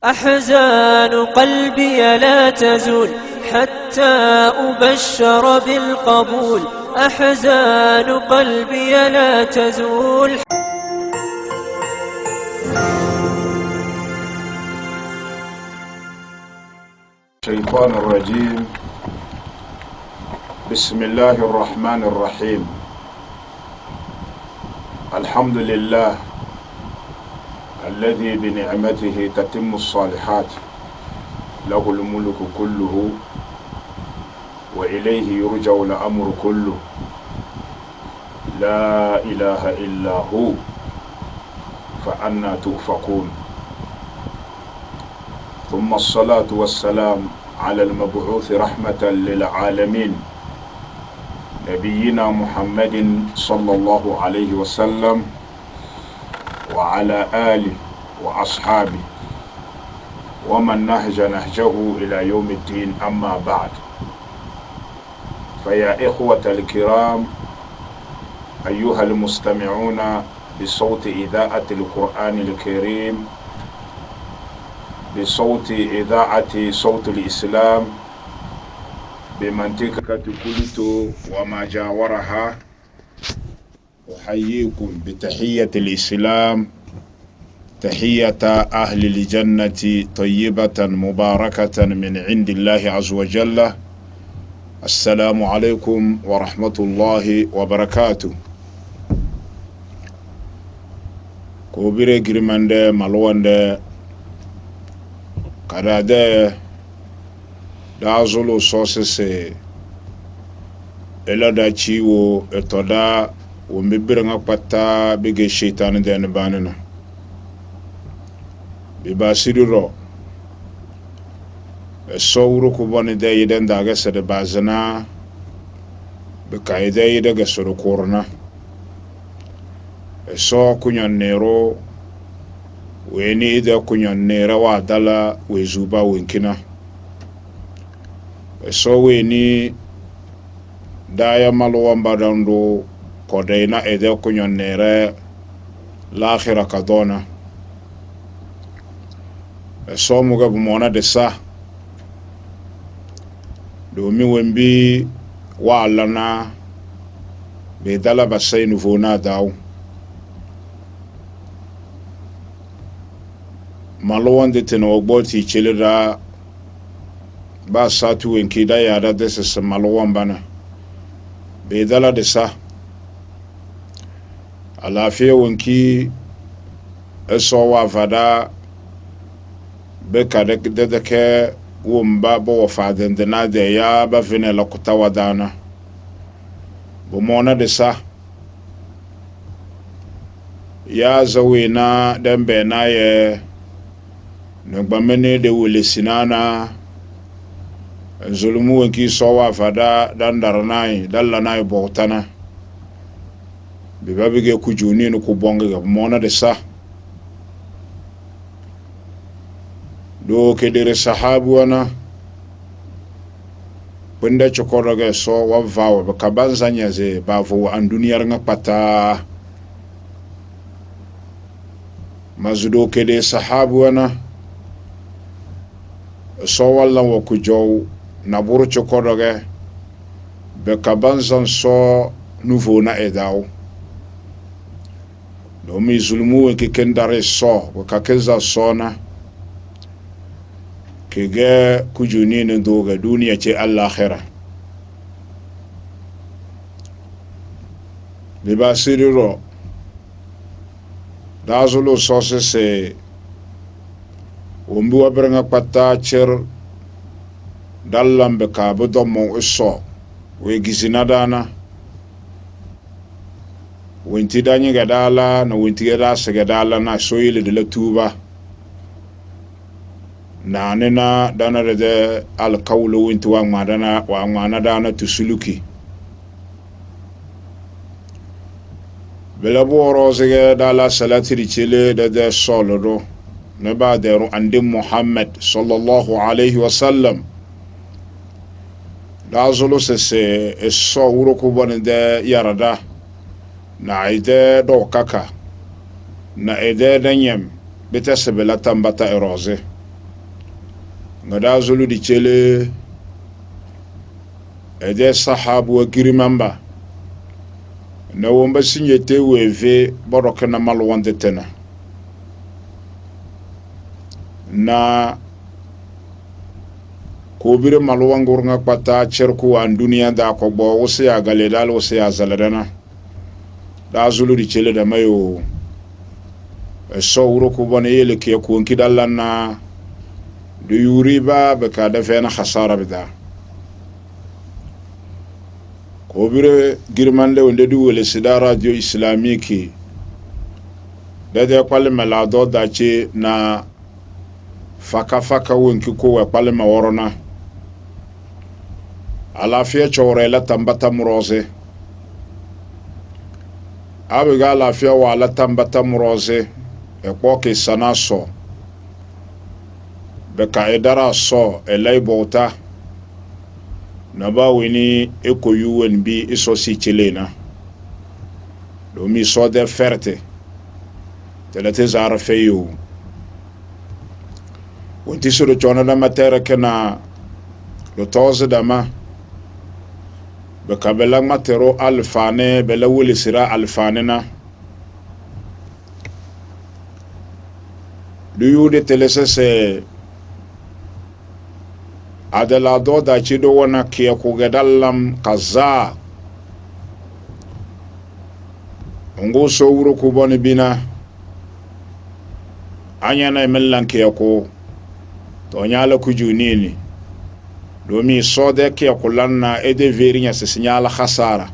أحزان قلبي لا تزول حتى أبشر بالقبول. أحزان قلبي لا تزول. الشيطان الرجيم. بسم الله الرحمن الرحيم. الحمد لله الذي بنعمته تتم الصالحات، له الملك كله وإليه يرجع الأمر كله، لا إله إلا هو، فأنى تؤفكون. ثم الصلاة والسلام على المبعوث رحمة للعالمين، نبينا محمد صلى الله عليه وسلم، وعلى آله وأصحابه ومن نهج نهجه إلى يوم الدين. أما بعد، فيا إخوة الكرام، أيها المستمعون بصوت إذاعة القرآن الكريم، بصوت إذاعة صوت الإسلام بمنطقة كلتو وما جاورها، أحييكم بتحية الإسلام، تحية أهل الجنة طيبة مباركة من عند الله عز وجل. السلام عليكم ورحمة الله وبركاته. كوبيري جريماندي مالواندي كادادي دازولو سوسيسي إلا دا تشيو إتودا ومبيرنا قطا بيجي الشيطان دين باننا بباسيرو الصورو كوباني دا يدن داغا سد بازنا بكايدا يدغا سدو كورنا الصو كنيان نيرو ويني إذا كنيان نيرا وعدالا ويزوبا وينكنا الصو ويني دايا مالوان باداندو kodayna ede kunyonere l'akhira kadona so muga bumona de sa do mi wembi wa'alana be dala basaynu fona daw malwan de teno gboti chilira ba satu wenki da ya da desse malwan bana be dala de sa alafiya wanki esowa fada beka da ke wumba bo faden de na de ya ba fine la kutawa dana bo mona de sa ya zawina dembe na ye no gbamene de wole sinana zulumu wanki sowa fada dan darnai dalla nai botana bibabige kujuni no kubonga ga mona de sa do kedere sahabu wana penda chokoro ga so wa vawo ba kabanza nyaze bavo an duniyar nga pata mazudo kede sahabu wana so wala wa kujow na buru chokoro ga be kabanza so nouveau na edaw domi zulmu ke kendare so wakakeza sona kege kujuni ndoga duniya ce al-akhirah bibasiriro dazulu sosese wombi wabranga pata cer dallambe ka bodomo usso we gizinadana winti danyi gadala na winti gadasa gadala na soyile de la tuba na nena dana de alqawlu winti wa ngana dana tusuluki bela boro zege dala salati ricele de solodo ne ba de ande Muhammad sallallahu alayhi wa sallam da zolo se so wuro ko bonde yarada na ide do kaka na ide danyem beta sebela tambata eroze ngada zulu di chele ede sahabu wa girimamba na womba sinyete weve boroke na malwande tena na kobire malwangur nga pata cherku an duniya da ko bo wose ya galedal wose ya zaladana da zulu di chele da mayo so wuro ko bone yele ke ko nkidalana du yuriba be ka da fena khasara bida kobire girmande wonde du wele sida radio islamiki dede kwale malado da che na faka wonki ko we kwale maworona alafiya chore la tambata murose abiga alafiya wa la tambata murose e koke sana so be ka edara so elai bota na ba wini eko UNB iso si chilena do mi so de ferte telete zara feyu wonti suru chona na matera kana lo toze dama be kabela matero alfane bela wuli sira alfane na du yude telese adala do da chido wana kia kugedallam kaza nguso wuro kuboni bina anya na emelan kia ko to nyala kujunini domi sode kia kulanna ede verinya se sinyala khasara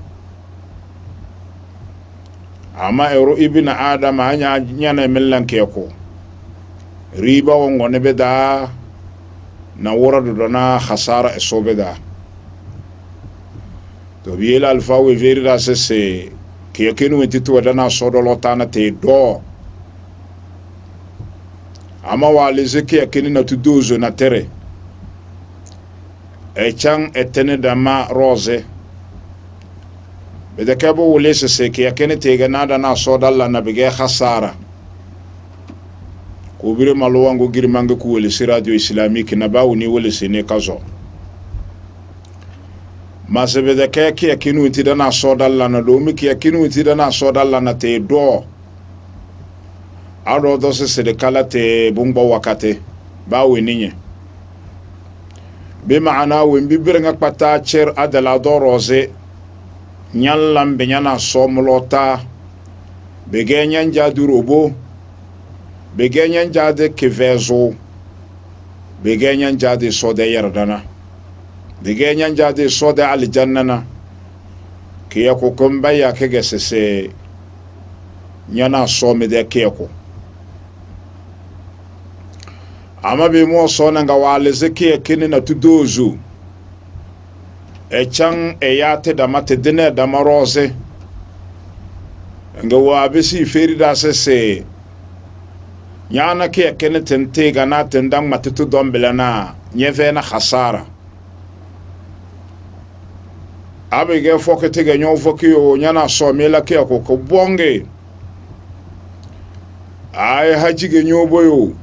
ama ero ibina adam anya nyana emelan kia ko riba wongone beda na wora do na khasara esobeda to biela alfa we verira se ke kenu entitu wadana sodolo tana te do ama wale zeke akeni na tudozo na tere chang etene dama rose beda kabo wole se ke akeni te ganada na sodalla na bege khasara kubire malwango girmange ku wele si radio islamiki na bawuni wele sene kazo masebe de keke akinu itidana sodalla na do miki akinu itidana sodalla na te do ado do se de kala te bungba wakate bawuni nye be maana we mbibire nga pata cher adala do rose nyallam be nyana somlota be genyan jadurobo begenyan jade kevezo begenyan jade sode yardana begenyan jade sode aljannana kiyako komba ya kegesese nyana some de kiyako ama be mo sona nga wale zeke kene na tudozu chang yate damate dene damarose nga wabisi ferida sese nyana ke kene tente gana tendang matutu dombelana nyeve na khasara abege fokete ga nyo fokiyo nyana somela ke ko bonge ay hajige nyo boyo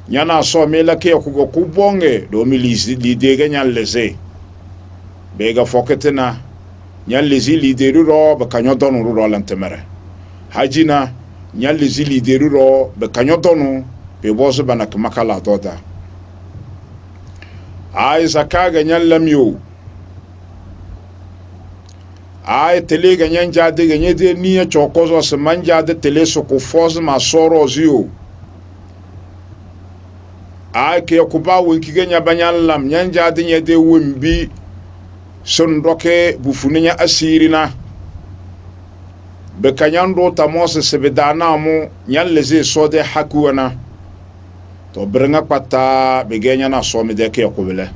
nyana somela ke ko bonge do mi lide ga nyan leze bega fokete na nyan lezi lide ro ba kanyo donu ro lantemere hajina nyali zili deruro be kanyotonu be boso banak makala doda ay zakaga nyalam yo ay tele ga nyanja de ga nyede niya chokozo se manja de tele so ko foz ma soro zio ay ke ko ba wonki ga nya banyalam nyanja de nyede wumbi son roke bu funinya asirina be kanyando tamose sebedana mu nyalleze sode hakuwana to brenga pata be genya na so me de ke ko bele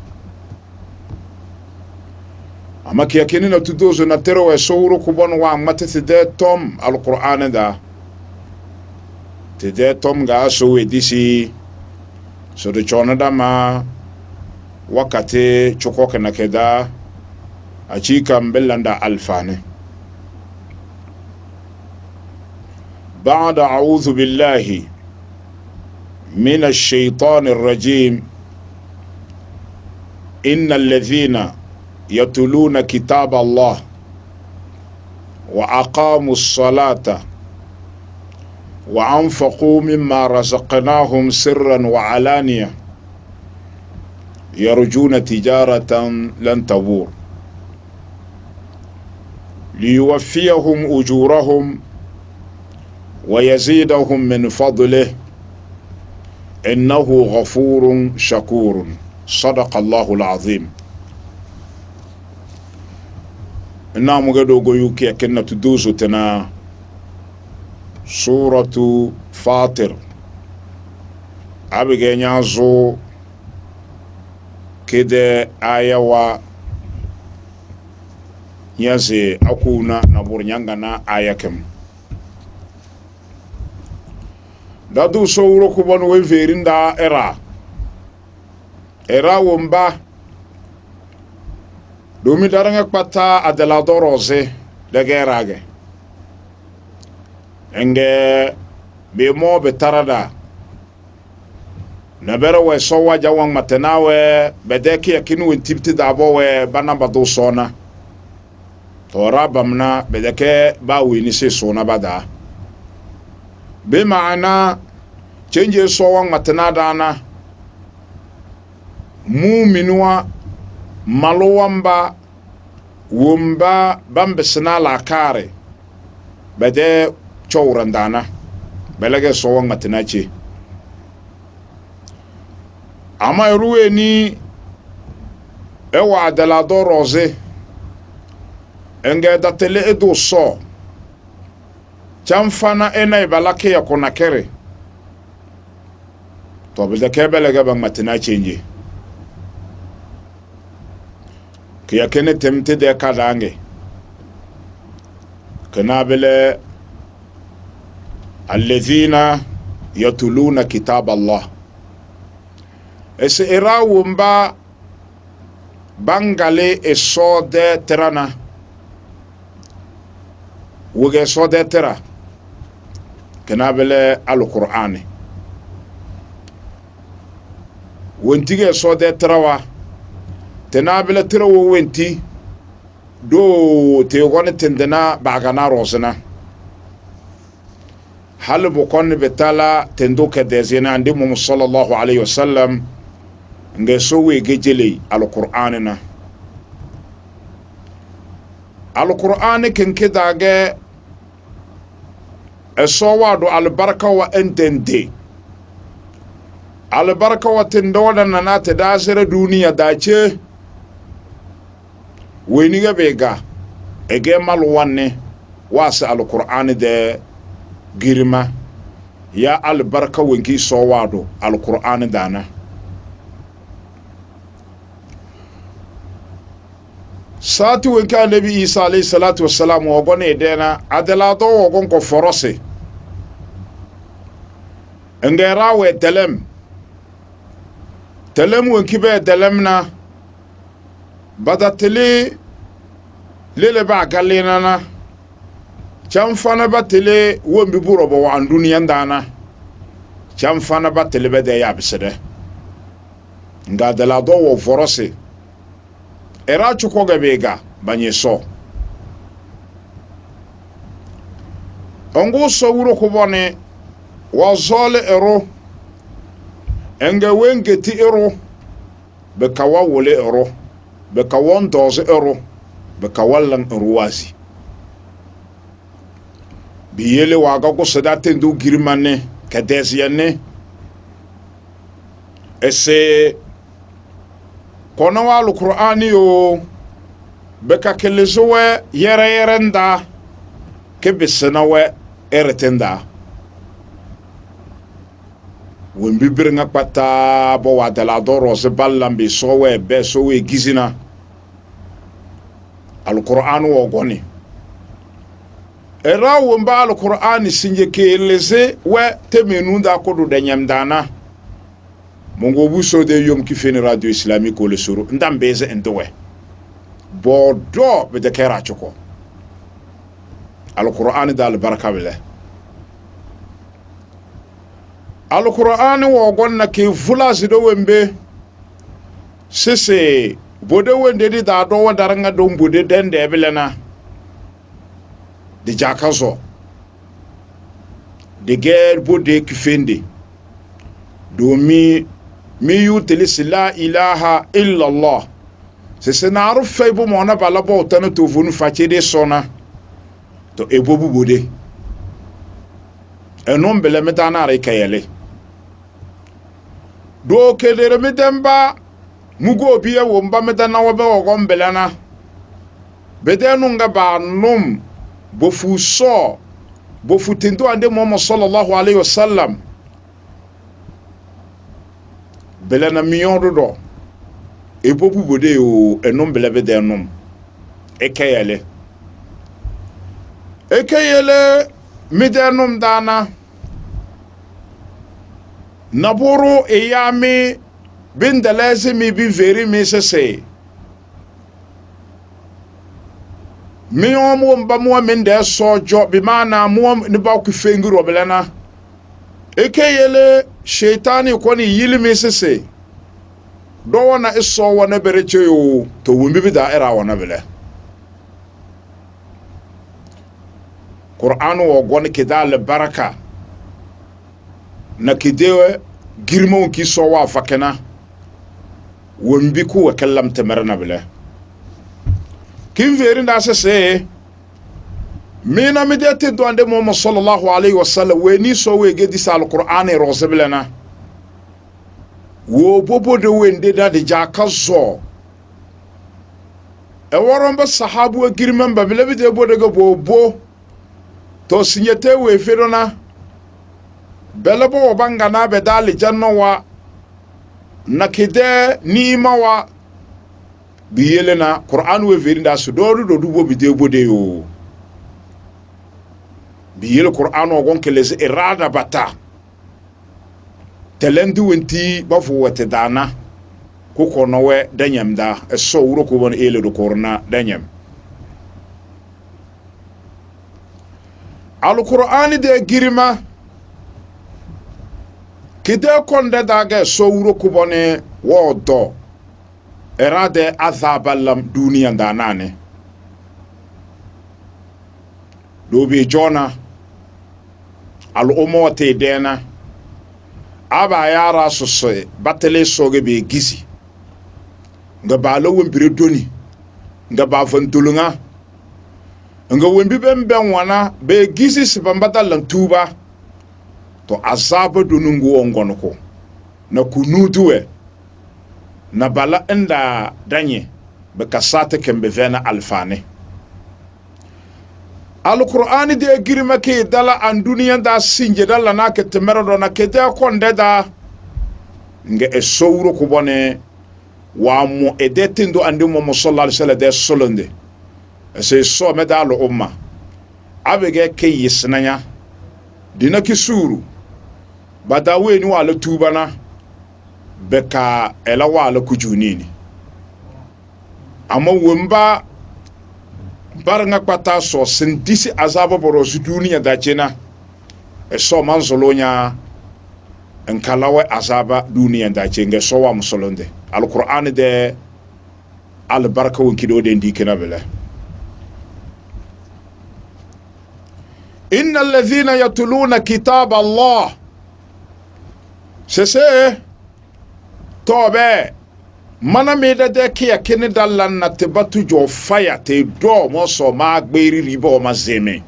ama ke akeni na tudozo na tero we sowro ko bon wa matete de tom alquran da te de tom ga so we disi so de chona da ma wakati chokoke na keda achika mbelanda alfane بعد أعوذ بالله من الشيطان الرجيم إن الذين يتلون كتاب الله وأقاموا الصلاة وأنفقوا مما رزقناهم سرا وعلانية يرجون تجارة لن تبور ليوفيهم أجورهم ويزيدهم من فضله إنه غفور شكور صدق الله العظيم. نعم قدو قيوكي كنا تدوزو تنا سورة فاطر أبقى نعزو كده آية يزي أكونا نبور نيانغانا آية كم دادو سورة كبان ويفيرين دا إرا ومبا دومي دارنغ كبتا أدلادو روزي دغي راغي انجي بيمو بتردا نبرا ويسوا جوان متناوي بدكي يكينو انتبتي دابو وبانا بدو صونا تورا بمنا بدكي باوي نسي صونا بدا بمعنى چنجي صوان متنا دانا مؤمنوا مالوامبا ومبا بامبسنا لاكاري بدي چوران دانا بلغي صوان متنا چي اما يروي ني ايوا عدلادو روزي انجا داتلي ادو صو چانفانا انا يبالاكي يكونا كري طب ده كبلغي بان متنا چينجي كي كنت تمتدي كادانجي كنابل الذين يتلون كتاب الله ese era wumba bangale eso de terana wuge so de tera kanabele alqur'ani wontige so de terawa tenabele terawo wenti do te gone tendena bagana rosna halbu kon betala tendo ke dezena andi mu sallallahu alayhi wasallam nga sowe gejele alqur'anina alqur'ani kenke dage esowado albarka wa entende albarka wa tendoda nanate dasere duniya dace weniga bega ege malwanne wasa alqur'ani de girma ya albarka wenki sowado alqur'ani dana sati wenka nabi isa alayhi salatu wassalam wogone dena adalado wogon ko forose ngera we telem wenki be telemna badatele lele ba galena na chamfana batele wombi buro bo wan duniya ndana chamfana batele be de yabsede nga dalado wo forose era chuko gabega banye so ongo so wuro ko bone wa zole ero enga wengeti ero be kawa wole ero be kawon doze ero be kawallan ruwasi biyele waga ko sadate ndu girmane kadesiane ese kono wa alqur'ani yo beka kelezowe yerenda ke besnawe eretenda wembi biringa pata bo wadala doro se ballambi sowe be sowe gizina alqur'an wo goni era womba alqur'an sinje keleze we temenunda kodu de nyamdana mongo buso de yom ki feni radio islamique le suru ndambeze endowe bodo be de kera choko alqur'an dal baraka bile alqur'an wo gonna ke fulasi do wembe sese bode wende di da do wadaranga do bode den de belena de jakazo de ger bode kifende do mi yutelis la ilaha illa Allah sese na arufai bo mona bala bo tano to vonu fache de sona to ebobu bode enom bele metana re kayele do kedere midemba mugo biya womba metana wabe ogon belana bedenu nga ba num bofu so bofu tindo ande Muhammad sallallahu alaihi wasallam belana miyondo do ebobu bode o enom bele bedenum ekayele midenum dana naburu eyami bin dalasi mi bi veri mi sese mi omo mba mo min de sojo bi mana mo ni ba ku fengiro belana ekeyele shaitani ko ni yili mi sese do wona iso wona bereche yo to wumbi bi da era wona bele Qur'an wo gon kidal baraka na kidewe girmo ki so wa fakena wumbi ku wa kallam tamarna bele kin verin da sese mina midete do ande Muhammad sallallahu alaihi wasallam we ni so we gedi sal Qur'an e roseblena wo bobo de wende da de jakazo e woron ba sahabu girman ba bele de bo de go bobo to sinyete we ferona bele bo banga na be dali janno wa nakide ni mawa biyele na Qur'an we verinda su do dubo bi de bode yo biyele Qur'an o gon kelese irada bata telendu wenti bafu wete dana ko kono we danyam da so wuro ko won ele do korna danyam al-Qur'an de girima kide konde daga so wuro ko bone wodo erade azabalam duniya danane dobe jona al-umma te dena aba yara sosai batale soge be gisi nga ba lawon biredoni nga ba fantulunga nga wembi ben wana be gisi sibambata lantuba to azaba donungu ongonoko na kunutuwe na bala inda danye be kasata kembe vena alfane al-Qur'ani de girma ke dala an duniya da sinje dala na ke temero na ke de konde da nge esowro ko bone wa mo edetindo ande mo sallallahu alaihi wasallam de solonde ese so me da lo umma abege ke yisnanya dina kisuru badawe ni wala tubana beka ela wala kujunini amma wumba baranga kwata so sindisi azaba borosu duniya da cena so manzolonya enkalawe azaba duniya da cenga so wa musolonde al-Qur'an de al-baraka won kido de ndikena bele innal ladhina yatluna kitab Allah sese tobe mana meda de kia kene dalan na tebatu jo fire te do mo so ma gberi ribo ma zeme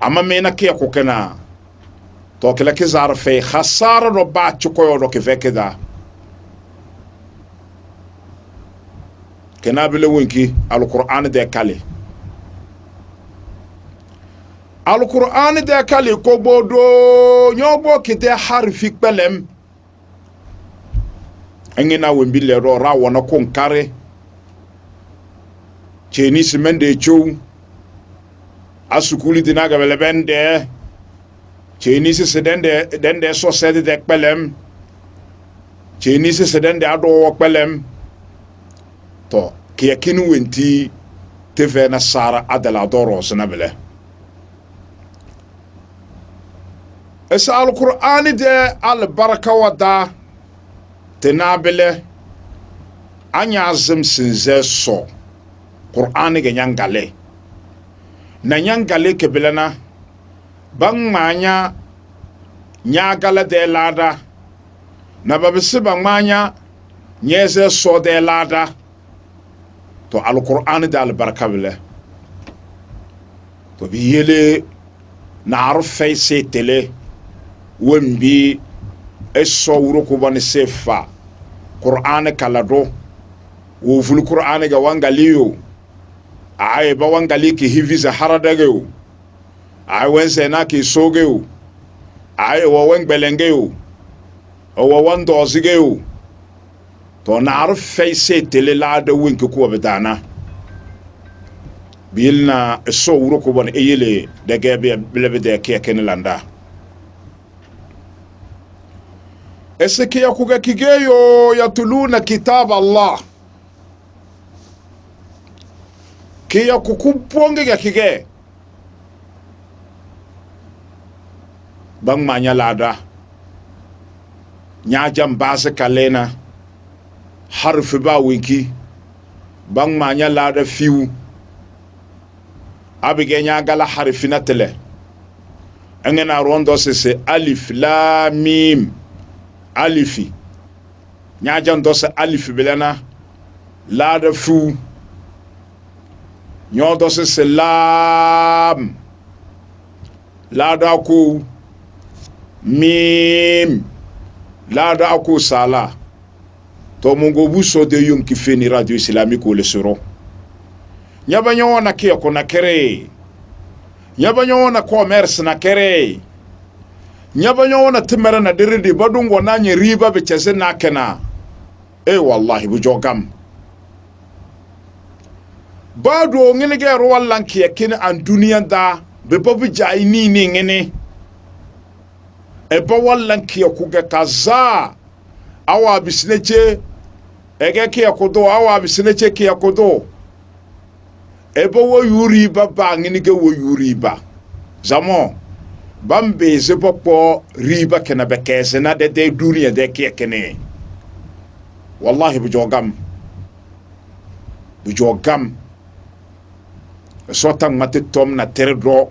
ama mena kia kokena to kala ke zar fe khasara no ba chuko do ke vekeda kena bele wonki al-Qur'an de kale al-Qur'an de kale ko bodo nyobo kite harfi pelem engina wembile ro ra wona konkare cheni simende chou asukuli dinaga belebende cheni se dende so sede de pelem cheni se dende ado pelem to ke kinu wenti teve na sara adala doro sanabele esa al-Qur'an de al-baraka wada tenabele anya azim sinze so Qur'an ga nyangale na nyangale ke belana bang manya nyagala de lada na babisi bang manya nyeze so de lada to al-Qur'an da al-baraka bile to biyele na arfai se tele wembi eso wuro ko bani sefa Qur'an kalado wo ful Qur'an ga wangaliyo ay ba wangali ki hiviza haradageo ay wense na ki sogeo ay wo wengbelengeo o wo wando zigeo to na arfai se tele la da winki ko bedana bilna so wuro ko bon eyele de gebe blebe de keken landa eseke yakuga kigeyo yatuluna kitab Allah kiya kukuponge ga kige bang manya lada nya jambase kalena harfi ba winki bang manya lada fiu abige nya gala harfina tele engena rondo se alif lam mim alifi nya jando se alif belana lada fu nyodo se lam lada ku mim lada ku sala to mungo buso de yum ki feni radio islamique le soro nyaba nyona ke ko na kere nyaba nyona commerce na kere nyaba nyona timera na diridi badungo na nye riba be chese na kena wallahi bu jogam bado ngene ge ro wallan ki yakin an duniya da be babu jaini ni ngene ba wallan ki ku ga kaza awa bisneche ege ki yakodo awa bisneche ki yakodo ba wo yuri baba ngene ge wo yuri ba zamo bambe zebopo riba kena be kese na de duniya de ki yakene wallahi bu jogam sota mate tom na teredo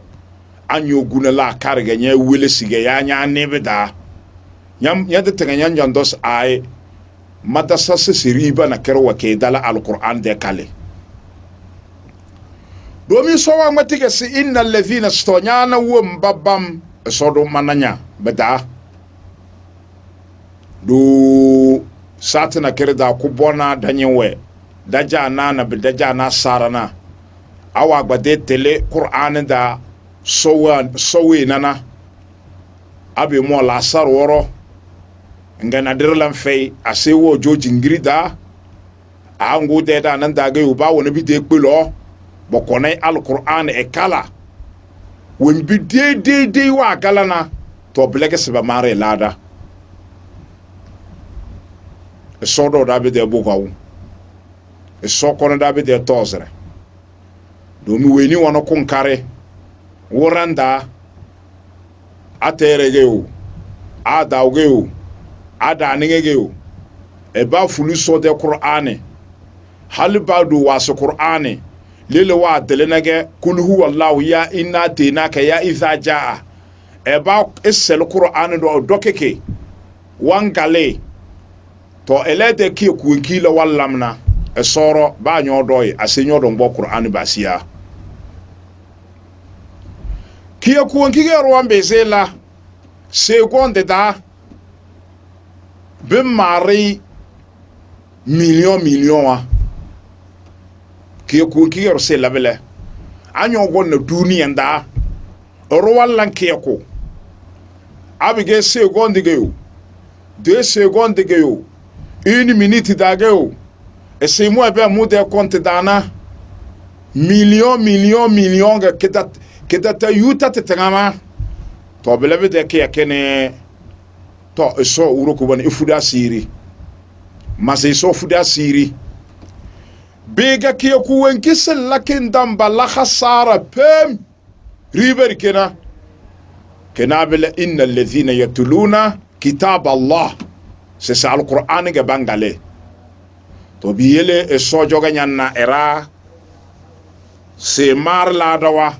anyo guna la karga nya wele sige ya nya nebeda nyam nya de tenganya nyandos ay madasa siriba na kerwa ke dala al-Qur'an de kale domin sowa matige si innal ladhina stonyana mbabam sodo mananya beda do satina kerda kubona danyewe daja na bedaja na sarana awa gbade tele Qur'an da sowe nana abi mo la sar woro ngana dirlan fay asewo joji ngirida angu de da nan da ga uba woni bi de pelo bokonai al-Qur'an e kala won bi de wa galana to blege seba mare lada sodo da bi de bugawu sokona da bi de tozre domi weni wono kunkare woranda ateregeo adaugeo adaningegeo eba fulu so de Qur'ane halbadu wasu Qur'ane lele wa delenage kul huwa Allah ya inna tinaka ya idha jaa eba isel Qur'ane do dokeke wangale to elede ki kunkila wallamna esoro ba nyodoy asenyo do mbo Qur'an basia kiya kunkige rwambe zela seconde da be mari million wa kiya kunkige se labele anyo gonna duniya nda rwallan kiyako abige seconde geyo 2 secondes geyo 1 minute da geyo ese mo ebe mu de compte dana million ga kedata yuta tetangama to belebe de ke yakene to eso uroko bani ifuda siri mase so fuda siri bega ke ku wenki lakin damba la khasara pem riber kena bela innal ladhina yatuluna kitab Allah c'est ça al-Qur'an ga bangale to bi yele e sojo ga nyanna era se mar ladawa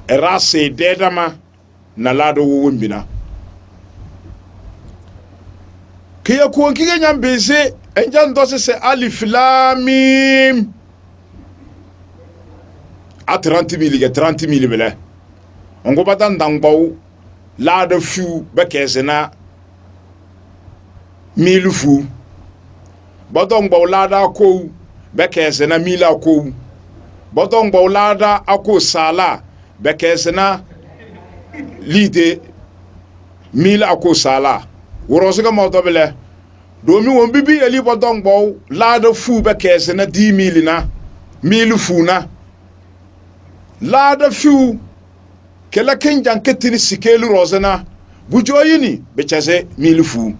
era se dedama na lado wumbina kiya ko kiga nyam beze enjan dose se alif lam mim a 30 000 bele ongo badan dangbaw lado fu bekezena 1000 fu badon gbaw lada ko bekezena 1000 ko badon gbaw lada ako sala bekezena lide 1000 ako sala worosiga mawdobele domi won bibi eli badon gbaw lada fu bekezena 10 000 na 1000 fu na lada fu kela kenjan ketini sikelu rozena bujoyini bechaze 1000 fu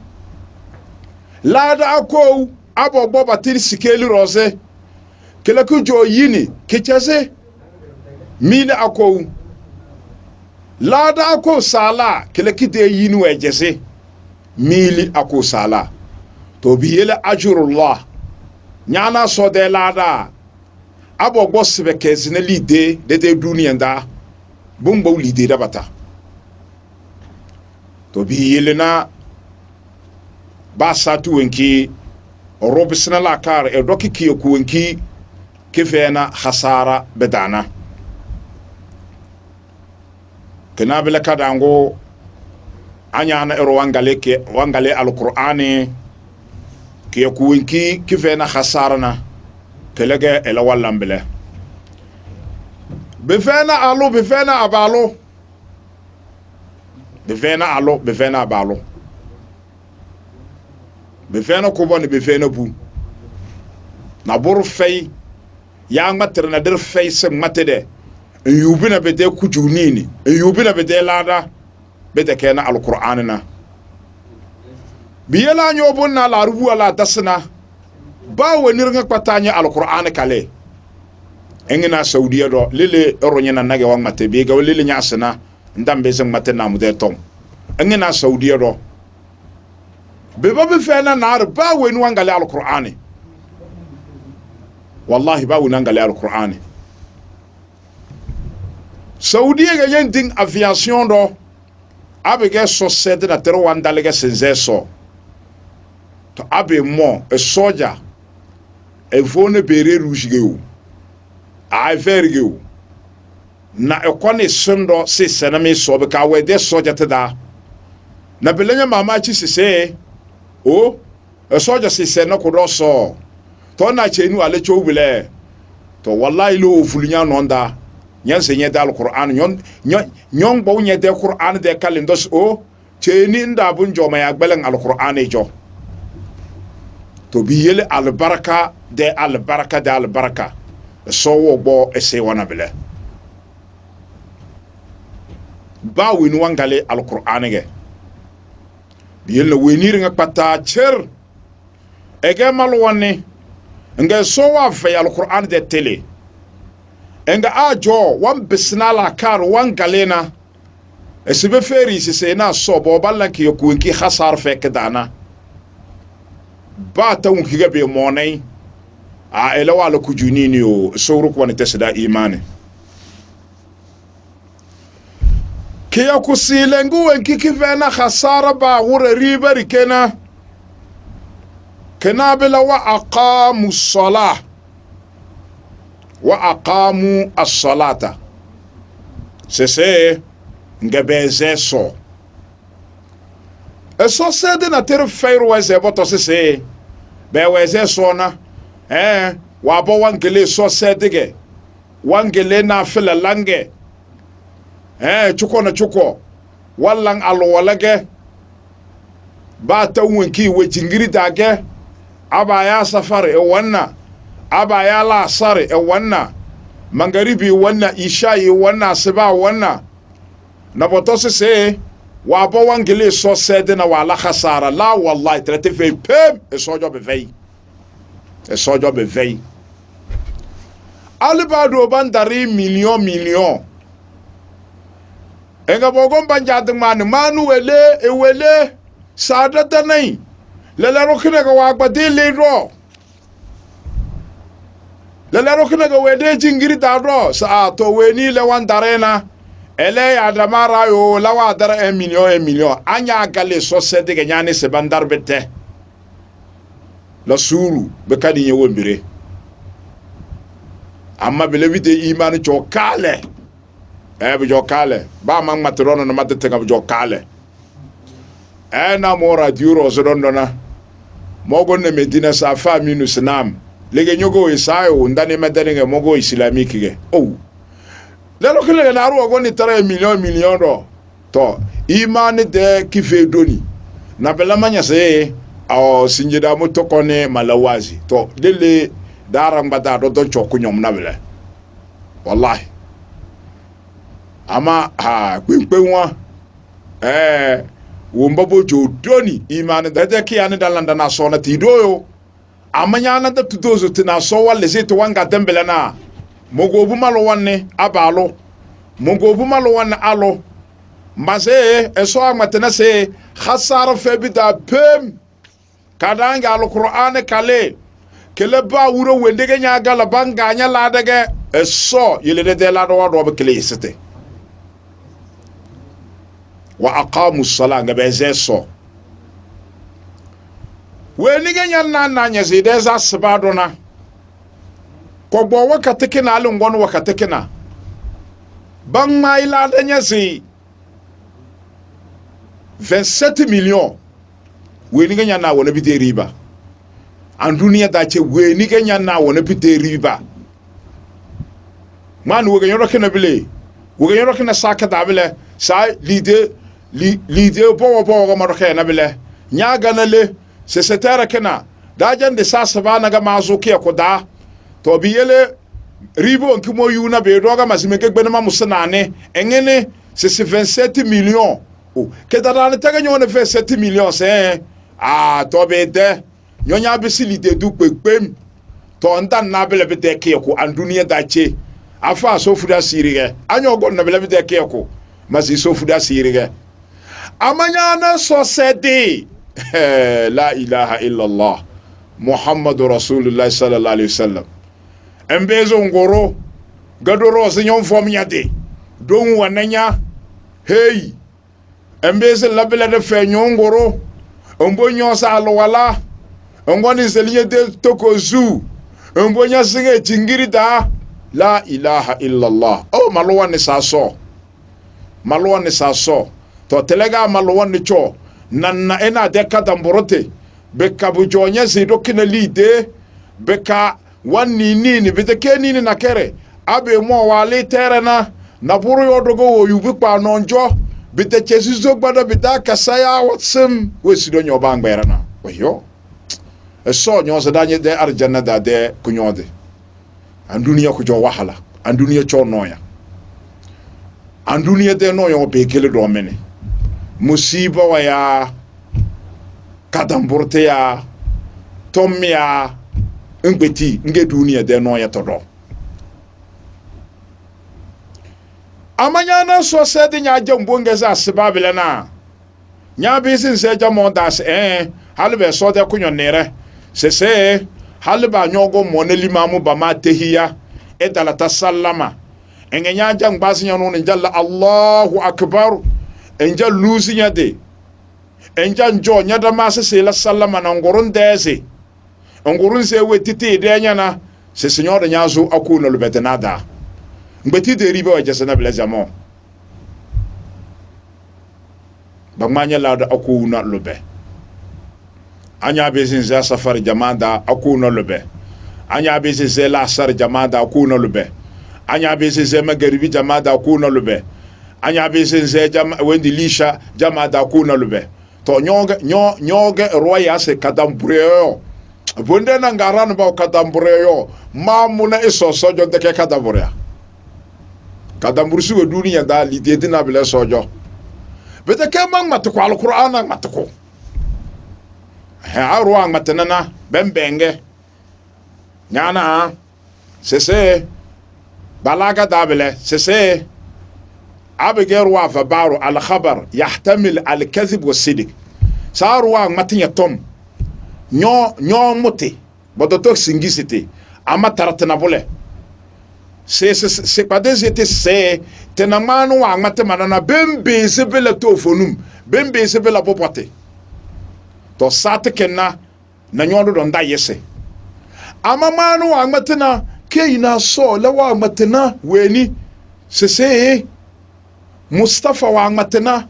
lada ako abo batiri sikelu roze kela kujoyini kechaze 1000 ako lada ako sala kela kide yini wejese 1000 ako sala to biyele ajrullah nyana so de lada abo sibe kezine lide de duniya nda bumbo lide da bata to biyele na ba satu wenki robisna la kar e doki ki ku wenki kefena khasara bedana kana bela kadango anyana ero wangale alqur'ani ki ku wenki kefena khasara na kelege ela wallambele befena alo befena abalo befena abalo befena ko bon befena bu na bor fay ya matter na der fay se matede yubina be de kujunini yubina be de lada be de kena alquran na biyela nyobon na la rubu ala dasna ba wonir nga patanya alquran kale engina saudiya do lele oronya na nage wang mate be ga lele nyasna ndambe se mate na mu de tom engina saudiya do beba befena nar ba wenu wangale alqur'ani wallahi ba wenu wangale alqur'ani saudi ga yending aviation do abege société na tero wandale ga senzeso to abe mo e soja e vone bere rouge a vergeu na e kone sundo se sename so be ka we de soja tada na belenya mama chi se o soja se na ko do so to na chenu ale chowule to wallahi lo ofulunya nonda nyan se nye dal qur'an nyon bo nye de qur'an de kalendos o cheni nda bun joma ya gbelen al qur'an e jo to biyele al baraka de al baraka so wo bo ese wana bele ba winu wangale al qur'an ge biyele wenir nga pata cher ege malwani nga so wa fe al qur'an de tele enga ajo wan bisnala kar wan galena esibe feri se na so bo ballanki yokuinki khasar fe kedana ba ta won kiga be monay a ela wala kujunini o sowru ko wonte seda imani kiya kusilengu wenki kivena khasara ba wure ribari kena bela wa aqamu salah wa aqamu as-salata sese ngabeze so eso sede na ter feiro weze boto sese be weze so na wa bo wangele so sede ge wangele na fela lange chuko wallang alwalage ba ta wonki we jingiri dage aba ya safar e wanna aba ya la sare e wanna mangaribi wanna isha e wanna seba wanna na botosse se wa bo wangele so sede na wala khasara la wallahi trete fe pem e sojo be vey alibado bandari million enga bogon banjad manu wele sada tanai lele rokine ga wa gbade le ro le lero kina ga wede jingiri dadro sa to weni le wan darena ele ya damara yo la wa dar 1 million anya gale so sede ga nyane se bandar bete la suru be kadi nyewo mbire amma bele vite iman cho kale be jo kale ba man matrono na matete ga jo kale na mora diuro so dondona mogo ne medina sa fa minus nam lege nyogo isayo ndane medane ga mogo islamiki ge lelo kile na ru ogo ni 3 million do to imani de kife doni na bela manya se o sinjida mutoko ne malawazi to lele daramba da do don choku nyom na bele wallahi ama ha kwinkwinwa wombabo jodoni imani de ki ani dalanda na so na tidoyo amanya na da tudozo tina so wale zeto wanga dembele na mogo bumalo wanne abalo mogo bumalo wanne alo mbase eso amatena se khasara febida pem kadanga alquran kale kele ba wuro wendege nyaga la banga nya la daga eso yele de la do be kele sete wa aqamu as-salat ngabe zeso wenige nya na nya zide za sbadona ko bo wakati kina alun gon wakati kina ban mai la danya si 27 millions weni ganya na wona bite riba an duniya da ce weni ganya na wona bite riba man wo ganyo kina bile wo ganyo kina saka da bile sa lide bo go maro kana bile nya ganale se setara kina da jan de sa sabana ga mazo ke ko da to biyele ribo nkimo yuna be doga masimeke gbene ma musanane engene se 27 millions ke dara ne tege nyone 27 millions se to be de nyonya bisilite du pepem to ndan na bele be de ke ko anduniya da che afa so fuda sirige anyo gon na bele be de ke ko masi so fuda sirige amanya na so sedi la ilaha illa allah muhammadur rasulullah sallallahu alaihi wasallam embezo ngoro gadoro sinyon fomnyade don wananya hey embeze labela de fe nyongoro ombonyo sa alwala ngoni selinye de tokozu ombonya singe tingirida la ilaha illa allah malwan ni saso to telega malwan ni cho nanna ena de kadamborote be kabujonya zido kinalide beka wani nini biteke nini na kere abe mo wale terena na buru yodogo wo yubi pa nonjo biteke sizo gbada bitaka saya watsem wesido nyoba ngbera na oyo eso nyo sadanye de arjanna da de kunyode anduniya ku jo wahala anduniya cho noya anduniya de noya obekele do mene musiba waya kadamborte ya tomya ngeti nge duniya de noya todo amanya na so sedi nya jambo ngeza sibabele na nya bisin se jamo das halbe so de kunyo nere se halba nyogo moneli mamu bama tehiya edala tasallama engenya jangbasi nya no njalla allahu akbar enja lusi nya de enja njo nya da ma se la sallama na ngorun dese ngorun se wetiti de nya na se senyor nya zo akuna lubetenada ngbeti de riba wa jasana blazamo bamanya la da akuna lube anya bezin za safar jamada akuna lube anya bezin za la sar jamada akuna lube anya bezin za magaribi jamada akuna lube anya bezin za wendi lisha jamada akuna lube to nyoge roya se kadambreo bonde na ngaran ba kadambreo mamuna isoso jo de kadambreo kadambursu we duniya da lidedi na bele sojo bete ke mang matuko alquran ang matuko ha arwa matanana bembenge nyana sese balaga da bele sese abigerwa fa baro al khabar yahtamil al kadhib was sidq sarwa matinya tom nyo muti bodotok singisiti ama taratena bole se pade zete se tenamanu wa ngmate manana bembe se bela tofonum bembe se bela popote to sate kenna na nyodo don da yese ama manu wa ngmate na keina so le wa ngmate na weni se Mustafa wa ngmate na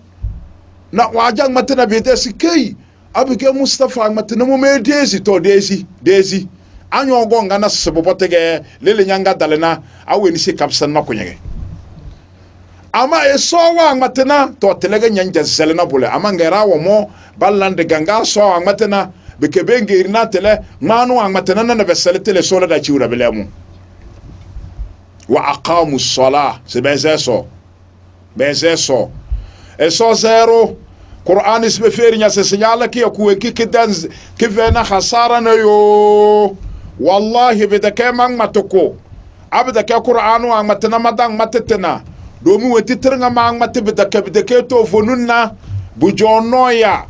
waja ngmate na bete si kei abike Mustafa ngmate na mo me dezi to dezi anyo gonga na sebobotege lele nyanga dalena aweni se kapsan makonyege ama eso wa ngmatena to telege nyanja zelena bole ama ngera wo mo ballande ganga so wa ngmatena beke bengeri na tele manu wa ngmatena na besele tele so da chiura belemu wa aqamu as-salah se bezeso eso zero Qur'an isbe ferinya se signala ki ku kidan kivena khasara na yo wallahi bidake mang matoko abdake Qur'an wa matana madang matetena domi weti tringa mang mate bidake to fonunna bujonoya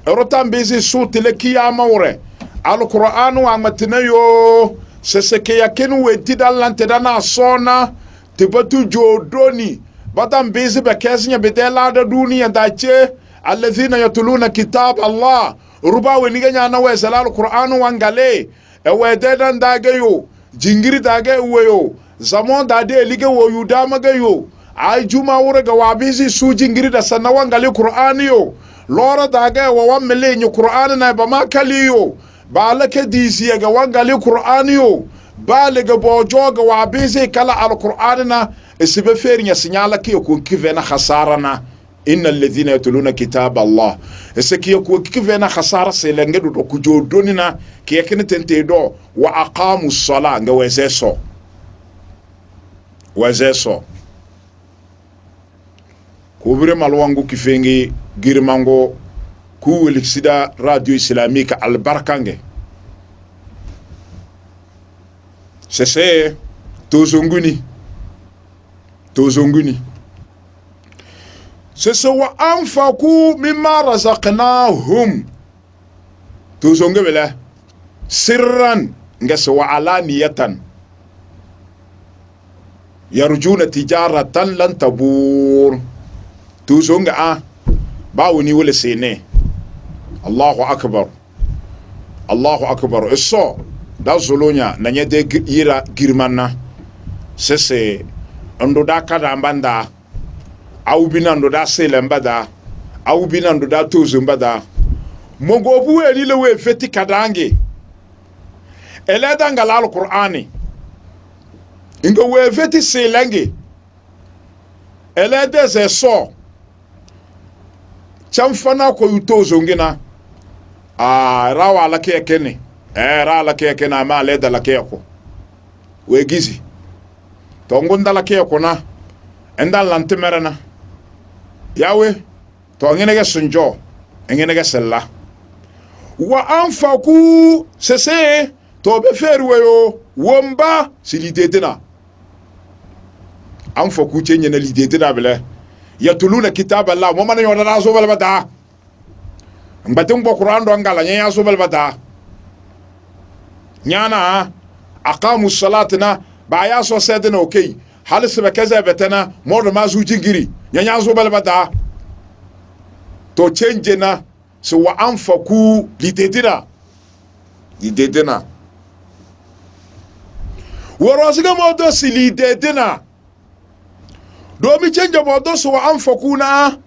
rotam bezi sutile kiyama wore al Qur'an wa matana yo seseke yakenu weti dalante dana sona tibatu jodoni badam bezi bekesinya bidela da duniya dace alladhina yatluna kitab Allah ruba weniga nyana we salal Qur'an wangale ewededan dagayo jingiri dagayo zamon dade lige wo yudama gayo ay juma wure ga wabizi su jingiri da sanna wangale Qur'an yo lora dagayo wa wamele nyu Qur'an na ba makaliyo ba lake disi ga wangale Qur'an yo ba le ga bojo ga wabizi kala al Qur'an na isibe ferinya sinyala ki ko kivena khasarana inna alladhina yatluna kitab Allah eseki ko kivena khasara selenge do kujo donina ki yakene tente do wa aqamu as-sala nga wazeso kubire malwangu kifengi girmango ku sida radio islamique albarkange sese tozonguni sese wa anfaku mimma razaqnahum tuzonge bela sirran ngase wa alaniyatan yarjuna tijaratan lan tabur tuzonga bawuni wala sene Allahu akbar eso da zolonya nanye de yira girmanna sese ando da kada mbanda au binando da selembada au binando da tozumbada mogobu elile we feti kadange eleda ngala alqur'ani ingo we feti selenge elede ze so chamfana ko utozongina rawa la kekene ra la kekena ma leda la keko we gizi tongunda la keko na enda lantemerana yawe to ngenege sunjo ngenege sella wa anfaku sese to be ferwe yo womba silidetena anfaku chenye na lidetena bele yatuluna kitab Allah mo man yona raso bal bata mbatum bo Qur'an do ngala nya so bal bata nyana aqamu salatna ba ya so sedena okay halis ba kaza betana modo mazu jingiri nya so bal bata to change na so wa anfaku lidetena warasiga modo silidetena do mi change modo so wa anfaku na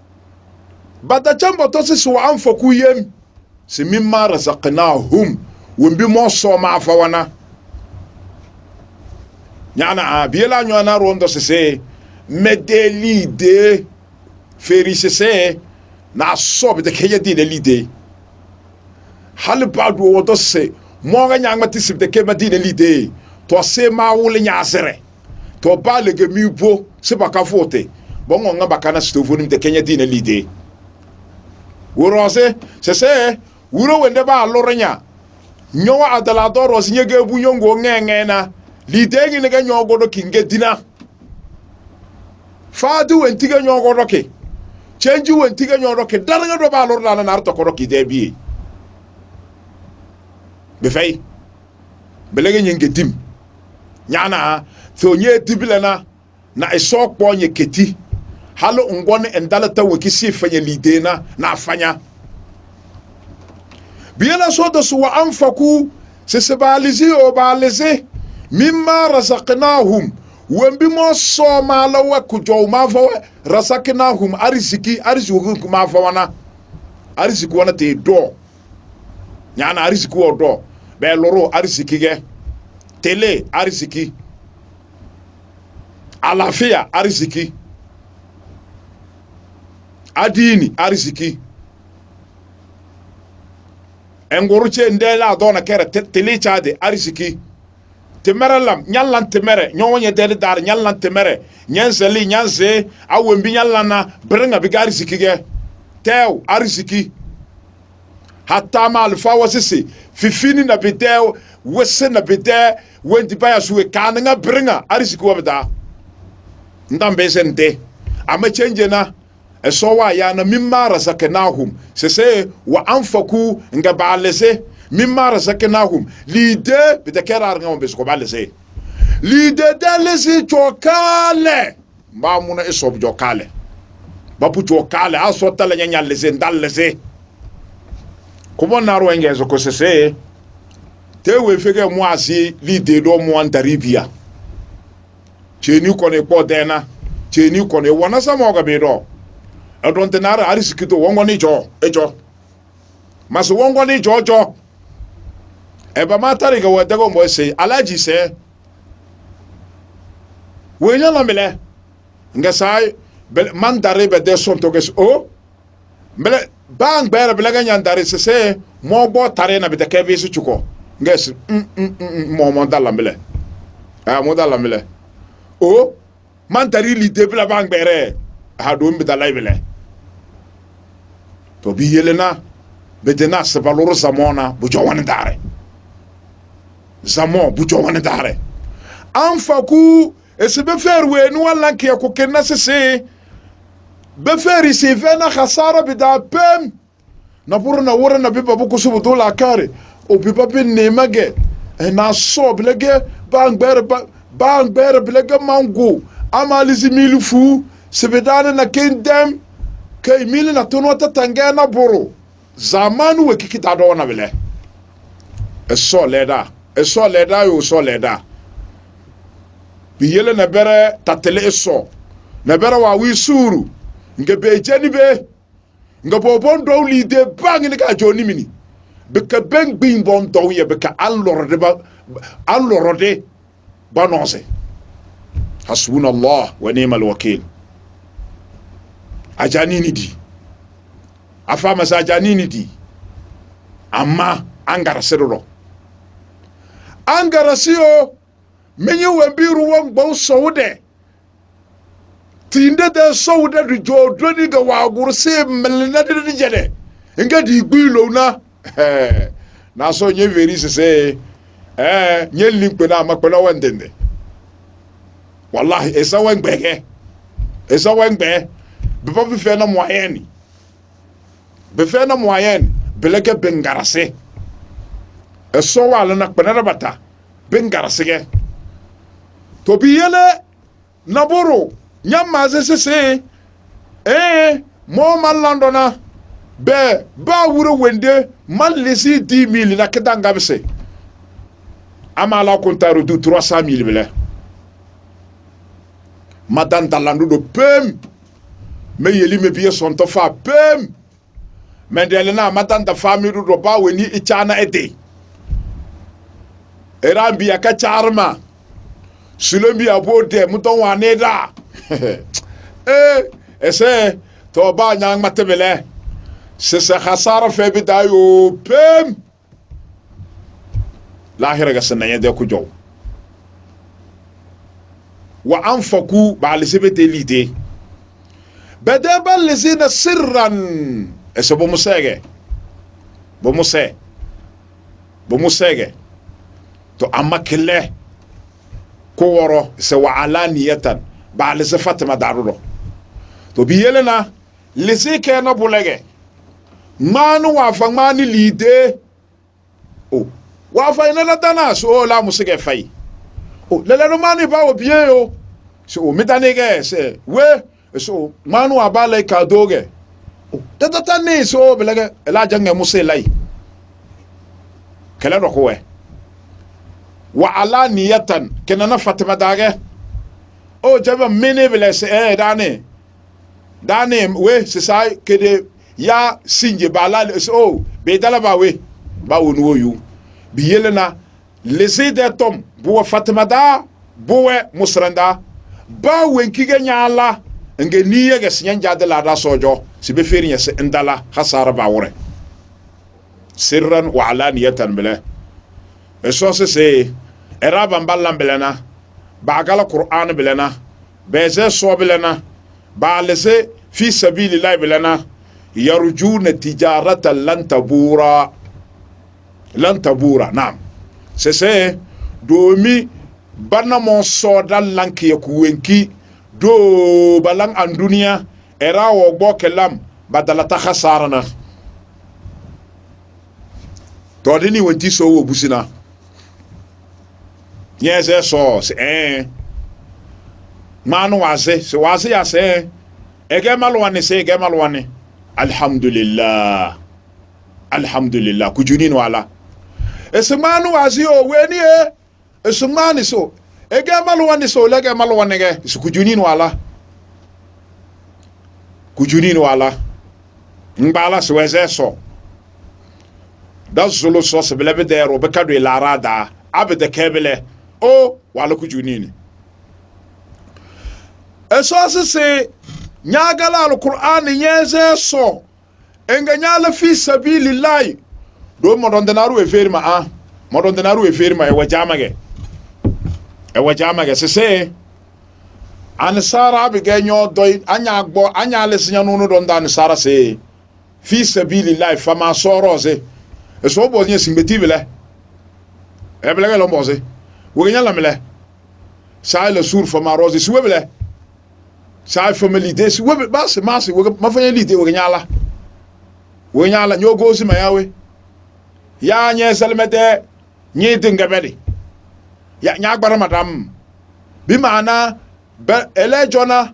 bata chambo to so wa anfaku yem si mimma razaqnahum wumbi mo so ma fawana nyana biela nyana rondo se medeli de ferisese na sobe de keye di lide hal badu wodo se mo ga nyanga tisib de ke madina lide to se ma wule nyasere to ba le gemi bo se baka fote bongo nga baka na stovonim de kenya di lide woro se wuro wende ba lorenya nyowa adala doro sinye ge bu nyongo ngenge na lide ngi ne nyogo do kinge dina fadu wentiga nyogo do ke change wentiga nyogo ke daranga do ba lor na narto ko do ki debi be fay belege nyenge dim nyana so nye dibilena na esok ponye keti halo ngone endalata wakisi fanya lidena na afanya biela sodo suwa anfaku sisabalizi o balizi mimma razaqnahum wembi mo so malawa kujo mafawa razaqnahum arziki mafawana arziki wana te do nyana arziki o do be loro arziki ge tele arziki alafia arziki adini arziki engoruche ndela adona kere tele chade arziki temere lam nyalan temere nyonye dele dar nyalan temere nyanseli nyanse awembi nyalana brenga biga arziki ge tew arziki hatta ma alfa wasisi fifini na bideo wese na bide wendi baya suwe kananga brenga arziki wabda ndambe sente ama change na esowa ya na mimma razaqnahum sese wa anfaku nga balese mimma razaqnahum lide bitakera nga mbesko balese lide dalesi chokale mamuna esob jokale bapu chokale asota la nyanya lese ndalese komo naro engezo ko sese tewe fege mwasi lide do mo antaribia cheni kone podena cheni kone wana samoga bedo adon tenara arisikito wongo ni jo ejo maso wongo ni jojo eba matari ga wadego mo se alaji se wenya la mele nga sai mandare be de son toges o mele bang bere belega nyandare se mo bo tare na bita kebe su chuko nges mo dalla mele mo dalla mele o mandari li de bla bang bere ha do mbita laibele to bi yelena bedena sabaloro zamona bujo wan dare zamo bujo wan dare anfaku esebe ferwe no walanke ko kenna sese be feri se vena khasara bida pem na burna wora biba buku subu dola kare o biba bin nemage na so blege bang ber blege mango amalizi milufu sebedana na kendem kay mili na tono tatanga na boro zamanu we kikita do na bele eso leda yo so leda biyele na bere tatele eso na bere wa wi suru nge be jeni be nge bobon do lide bang ni ka joni mini be ka beng bin bon do ye be ka allorode banose hasbunallah wa ni'mal wakeel ajanini di afama sa ajanini di amma angara seroro angara sio menye wembiru won gbo sowde tinde de sowde du jodoni ga wagur se melna de jede nga di gbilo na so nye veri se nye limpe na makpela wendende wallahi esa wengbe before we fena moyenne beleke bengarase eso wala na kpenera bata bengarase ge to biyele naboro nyamaze sese mo malandona be ba wuro wende man lesi 10,000 na kedanga bese amala kontaru du 300,000 bele madan dalandu do pem me yeli me biye son to fa pem mendele na matanta family do ba weni ichana ede erambi aka charma sulombi abode muton waneda ese to ba nyang matebele se khasara fe bidayo pem lahira ga sanaya de ku jow wa anfaku ba lisibete lide بدأ الذين سرا اسو بمساجة تو اما كله كورو سو علانية بعد صفات ما دارو تو بيلنا لسي كان بولغه ما نو وافا ما ني ليده او وافا ina la dana so la musige fay oh lele no mani ba o bien yo so mitanege se we so manu abale ka doge oh tata ni so belege la jange muselai kala ro ko wa ala niyatan kenana fatima dage o jaba mene bele se dane we se sai kede ya sinje bala so be dala ba we ba wonu yu bi yelena lese de tom bo fatima da bo musranda ba wenki ga nyala nge niye ga sinyanja de la da sojo si be feri nyese ndala hasara ba wore sirran wa alaniyatan bele eso se eraba mballam belena ba gala qur'an belena beze so belena ba lese fi sabilillah belena yarjuna tijaratan lan tabura naam c'est domi bana mon soda lanki ku wenki do balang an dunia era wo bokelam badala ta khasarana to dini wonti so wo busina yes so c'est manu waze se waze ya se ege malwani se ege malwani alhamdulillah kujunin wala esmanu wazi o weni esmani so ege malwani so lege malwani ge kujunin wala mbala se weze so da zulu so se bele de ro be kadu ilarada abede kebele o wala kujunin eso se nyagala alquran yeze so enganyala fi sabilillah do modon denaru e ferma e wajamage se ansara bi genyo doy anya gbo anya lesinya no don dan sara se fi sabilillah fama sorose eso bo nye simbetibele e bele lo mboze wo nya lamele sa le sur fama rose suwebele sa family des wo ba se masi wo ma fanya lide wo nyala nyogo si mayawe ya nye selmete nyi dingabedi ya nyagbara madam bi maana be elejona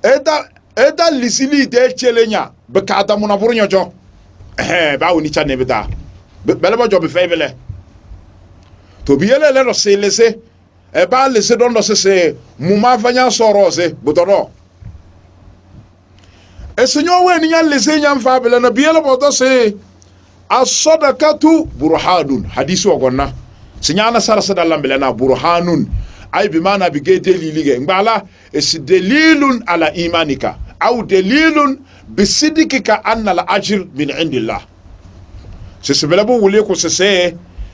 eda lisili de chelenya be kada muna burunyo jo ba woni chane beta bele ba jo be febele to biele le ro se lese e ba lese don do se muma vanya sorose butoro e senyo we ni nya lese nya mfa bele na biele bo do se as-sadaqatu burhanun hadisu ogonna sinyana sarasada lambele na burhanun ay bi mana bi ge delili ge ngala es dalilun ala imanika aw dalilun bi sidikika anna al ajr min indillah se belabo wule ko se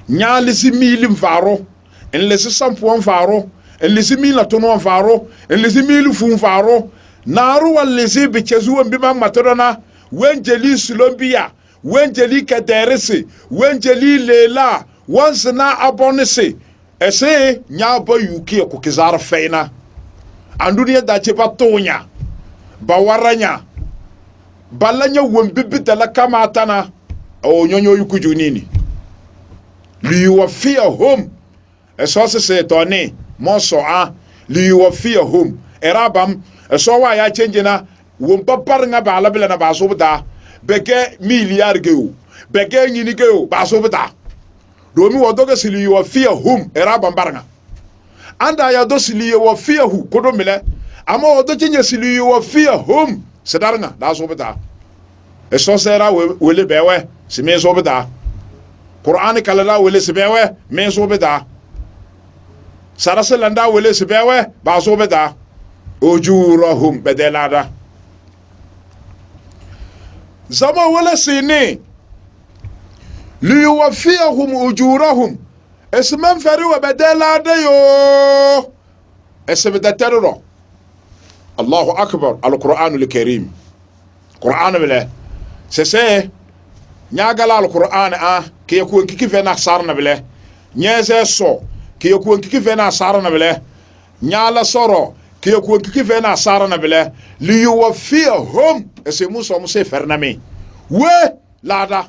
nyaali si milim faro en le se sampo faro en le si mila tono faro en le si milu fu faro naru wal le si bi chezu mbi ma matodona wenjeli sulombia wenjeli kaderese wenjeli lela wansna abonese ese nyaba yuki ko kizara feina anduniya da ce batonya bawaranya balanya wombibi dala kamatana o nyonyo yukuju nini liyuwafiyahum eso se toni monso a liyuwafiyahum erabam eso wa ya change na wombabar nga bala bela na basobda bege miliyar geu bege nyini geu basobda domi wodoge liyuwafiyahum erabam baranga anda ya do liyuwafiyahu kodomile ama wodo chenye liyuwafiyahum sedaranga da sobda eso sera wele bewe sime sobda Qur'an kalala wele sibewe men sobeda saraselanda wele sibewe ba sobeda ujurahum bedelada zama wele sini liyuwafiyahum ujurahum esman fari wa bedelada yo esbeda terro Allahu akbar al-Qur'anul Karim Qur'an bele c'est nyagala al-Qur'an ke ko kiki fena sarna bele nyeze so ke ko kiki fena sarna bele nyala soro ke ko kiki fena sarna bele li yuwafihum ese muso muse fernami we lada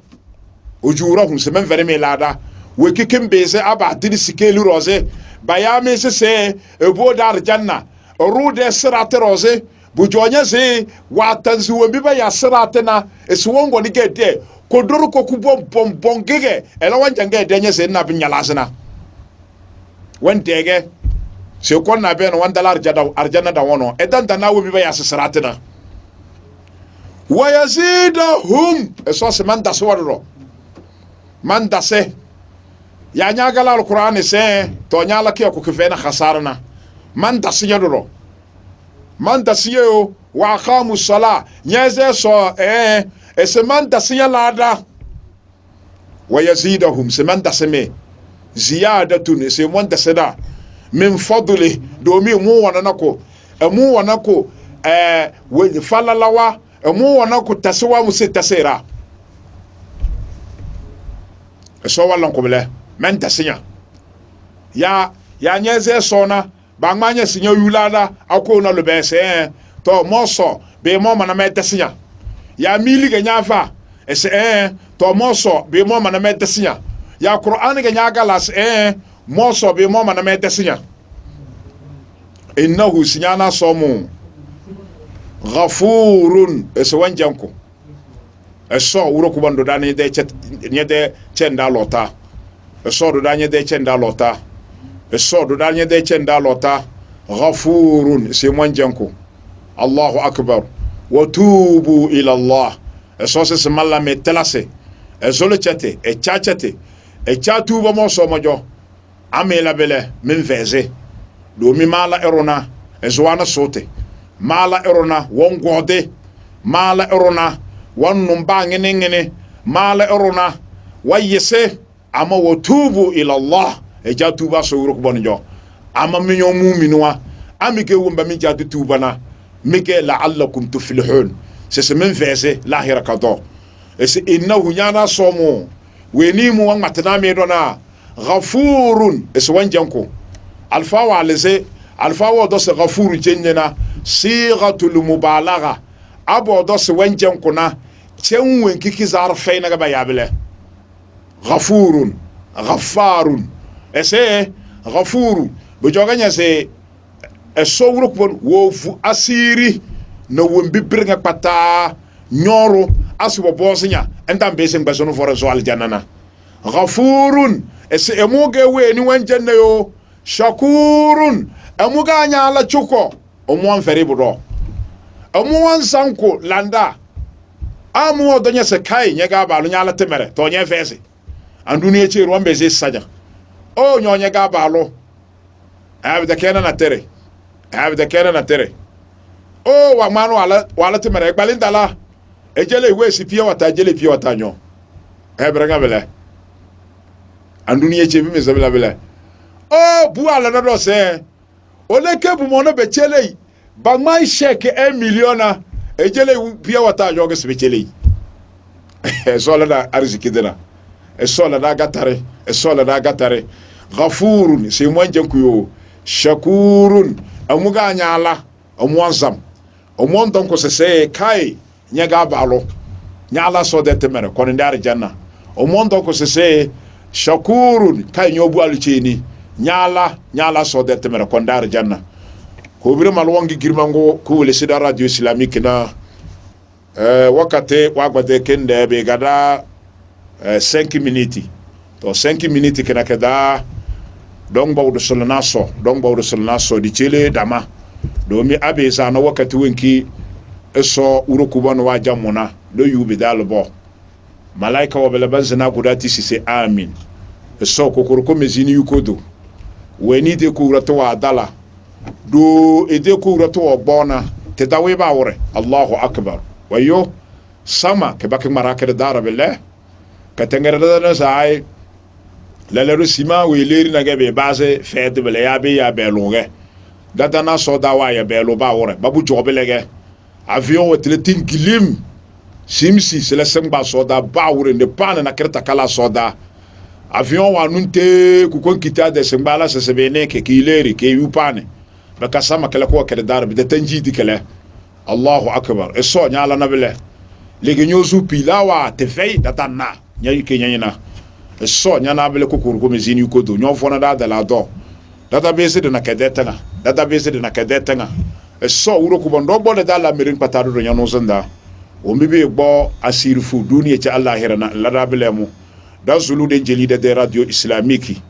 ujurahum se men verme lada wekikin beze aba diri sikeli roze bayame se ebo dar janna rude sirate roze bujonya ze watanzi wembi ba ya sirate na esiwongo ni gede kodoro ko kubom gege ela wanjange denye ze na binyalasna wendege se ko na be no wandala arjana da wono edan da na wembi ba ya sirate na wayazidahum eso se manda swadro manda se ya nyagala alquran se to nyala ke ko kefena khasarna manda se yadro manda se yo wa aqamu sala nyeze so ese manda se yalada wayazidahum se manda se me ziyadatun se manda se da min fadli do mi mu wanako mu wanako we falalawa mu wana ku tasewa musi tasera so wallan ko bele men tasinya ya nyeze sona ba ngmanya sinya yulada akona lo bese to moso be mo mana me tasinya ya mili ga nyafa ese to moso be mo mana me tasinya ya qur'an ga nyaga las moso be mo mana me tasinya innahu sinyana somu ghafurun eswanjanko eso wuro kubando dani de nyede chenda lota eso do dani de chenda lota eso do dani de chenda lota ghafurun eswanjanko Allahu akbar wa tubu ila Allah eso se malla metelase ezolo chete e chachete e chatu ba mo so mojo amela bele min veze do mi mala erona ezwana sote mala erona wongode mala erona wannumba ngene mala erona wayese ama watubu ila Allah e jatuba so wuro bonjo ama minyo mu'minwa amike wumba mi jatu tubana mike la'allakum tuflihun c'est même verset lahira kado et c'est innahu yana somo weni mu wan matana me dona ghafurun et so wanjanko alfa wa lese alfa wa do se ghafuru jenna sigatul mubalagha abo do se wanjanko na chenwen kiki zar feina ga bayabele ghafurun ghafarun et c'est ghafuru bo joganya se eso wuro ko wo fu asiri na wombi birnga pata nyoro asubo bosinya entam besen basono foro zo aljanna ghafurun ese emuge we ni wanjanna yo shakurun emuga nya ala chuko omwan feribudo omwan sanko landa amu odonya se kai nyega balu nya ala temere to nya fese anduni eche ruambe ze saja o nyonya ga balu abda kena na tere abda kena na tere o wa manu wala temere gbalindala ejele iwe si pie wata jele pie wata nyo ebranga bele anduni eche bi mezabela bele o bu ala do se ole ke bu mono be chele ba mai sheke 1 million ejele pie wata nyo ge se be chele so la da arziki dina so la da gatare so la da gatare ghafurun se mo njanku yo shakurun amuga nyala omwanzam omon donc se kai nyaga balo nyala so de temere kon ndar janna omon donc se shakurun kai nyobu alucheni nyala so de temere kon ndar janna ko bire mal wangi girmango ko le sida radio islamique na wakate wagbade kende be gada 5 minutes to 5 minutes kana kada don bawdo solnaso di chele dama domi abe za na wakati wenki eso urukubano wa jamuna do yubi dalbo malaika wa bela banzana gudati sise amin eso kokoroko mezini yukodo weni de kurato wa dala do ede kurato wa bona te dawe ba wore Allahu akbar wayo sama ke bakin maraka dara billah ka tengere da sai laleru sima we leri na gabe base fete bele ya be longe data na soda wa ya be lo ba wore babu jobelege avion wetle tingilim simsi c'est la sengba soda ba wore ne pana na kerta kala soda avion wa nunte ku kon kita de sengba la se bene ke kileri ke yupane ba kasama kala ko kede darbi de tanjidi kala Allahu akbar eso nyala na bele lege nyozu pilawa te fei data na nyayi ke nyanyina so nya na bele ko ko mezini ko do nyo fona da la do database de na kedetanga database de na kedetanga so wuro ko bondo bo da la merin patado do nyano zanda o mbibe bo asir fu duniya ci allah hirana la da bele mu da zulu de jeli de radio islamiki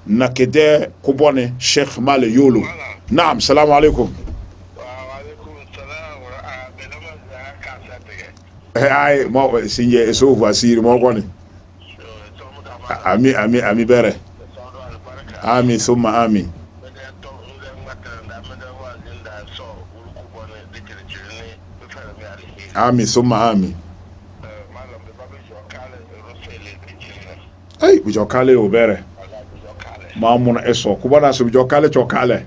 na kede ko bone Sheikh Male Yolo. Naam, salam alaikum. Ay mo sinye so wasiri mo koni ami bere ami summa ami summa ami ay bujo kale o bere mamuna eso kubana so bujo kale chokale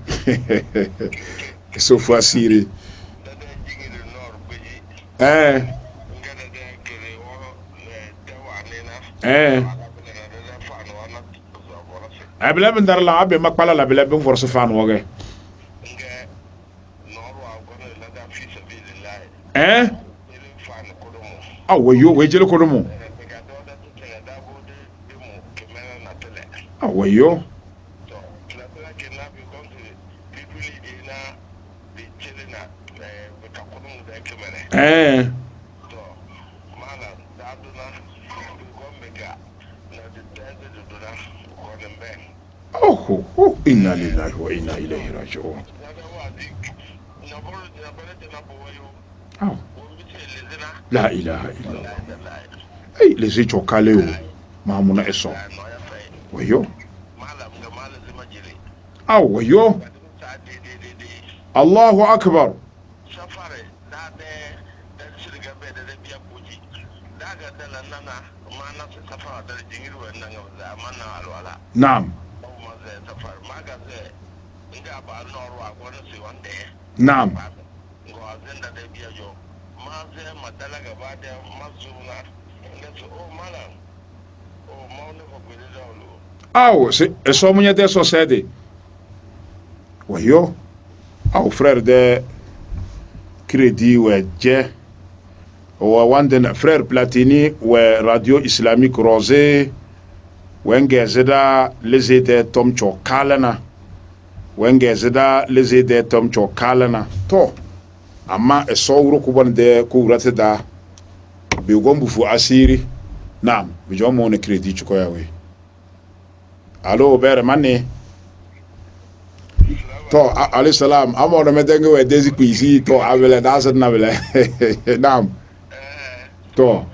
so wasiri abla ben dar la abe makpala la bela ben force fan woge wayo we jele ko dum wayo inna lillahi wa inna ilayhi raji'un. La ilaha illallah. Ay les echo kaleo mamuna eso wayo wayo Allahu akbar. Naam. Naam. Eso munya de société. Wayo. Frère de crédit je wanden frère Platini radio islamique rosé wengezeda les aider tom chokalana wengezeda les aider tom chokalana to amma eso wuro ko bonde ko wurata da be gombu fu asiri nam be jomo ne crédit ko yawe allo bere manne to alayhi salam amo no medenge we desi kwisi to avele dasat na vele nam to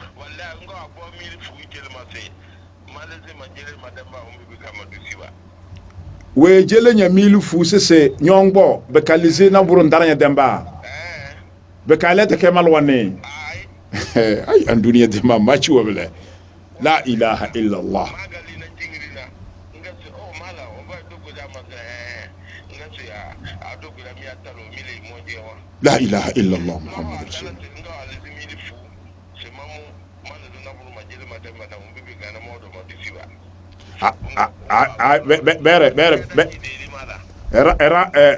we jele nya milu fu sese nyongbo be kalize na buru ndaranya demba be kalete kemal wane ay an duniya de ma machi wabele la ilaha illa allah la ilaha illa allah muhammad rasul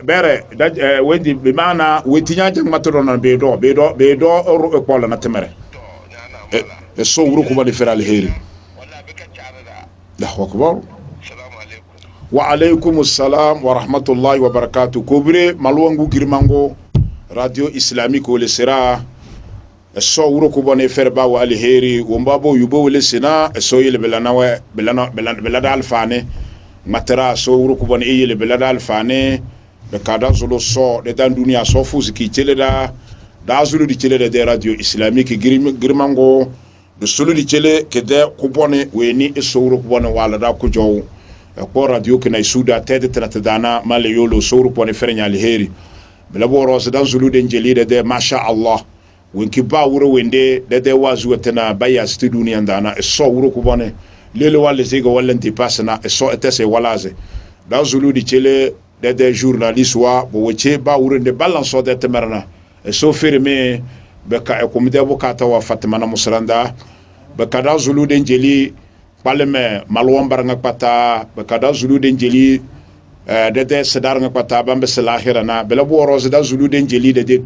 bere wendi be mana wetinya jang matoro be do ro ko la na temere so wuro ko bali feral heri Allahu akbar wa alaykum assalam wa rahmatullahi wa barakatuh kobre malwangu girmango radio islamique ole sera so wuro ko bone ferba wa alheri wombabo yubo wole sina so yele belana alfane matara so wuro ko bone yele belada alfane be kada zolo so de dan dunia so fuzi ki tele da zulu di tele de radio islamique girmango de solo di tele ke de ko bone weni so wuro ko bone wala da ko jow ko radio ke nay suda tede tratadana male yolo so wuro ko bone fernya alheri bela boro so dan zulu de njeli de masha Allah wenki ba wuro wende de wazu wetena baya studio ndana so wuro ko bone lele wale zego wale nti pasna so etese walaze da zulu di chele de journaliste wa bo weche ba wuro de balance de temerna so firme be ka e komite bo kata wa Fatima na musranda be ka da zulu de njeli palme malwambar nga pata be ka da zulu de njeli de sedar nga pata bambe selahira na bela bo rose da zulu de njeli de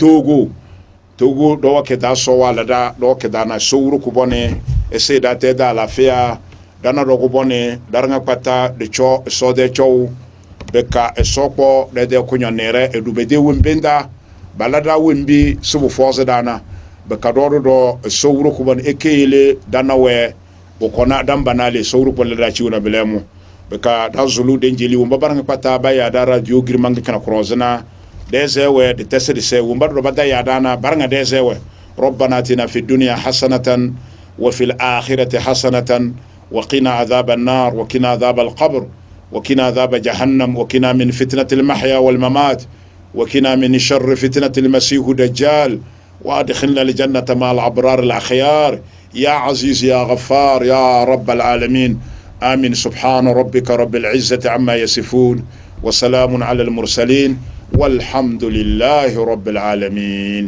Togo do ke da so wala da do ke da na so wuro ko bone ese da te da la fia dana rogo bone daranga pata de cho so de chow beka esokpo de kunyo nere edubede wembenda balada wembi subu force dana beka do sowro ko bon ekele dana we bokona dam banale sowro ko la ciuna belemu beka da zulu de njeli wumba baranga pata ba ya da radio girmangi kana krozna dezewe de tesede se wumba do bada ya dana baranga dezewe ربنا آتنا في الدنيا حسنة وفي الآخرة حسنة وقنا عذاب النار وقنا عذاب القبر وقنا عذاب جهنم وقنا من فتنة المحيا والممات وقنا من شر فتنة المسيح الدجال وأدخلنا الجنة مع الأبرار الأخيار يا عزيز يا غفار يا رب العالمين آمين. سبحان ربك رب العزة عما يصفون وسلام على المرسلين والحمد لله رب العالمين.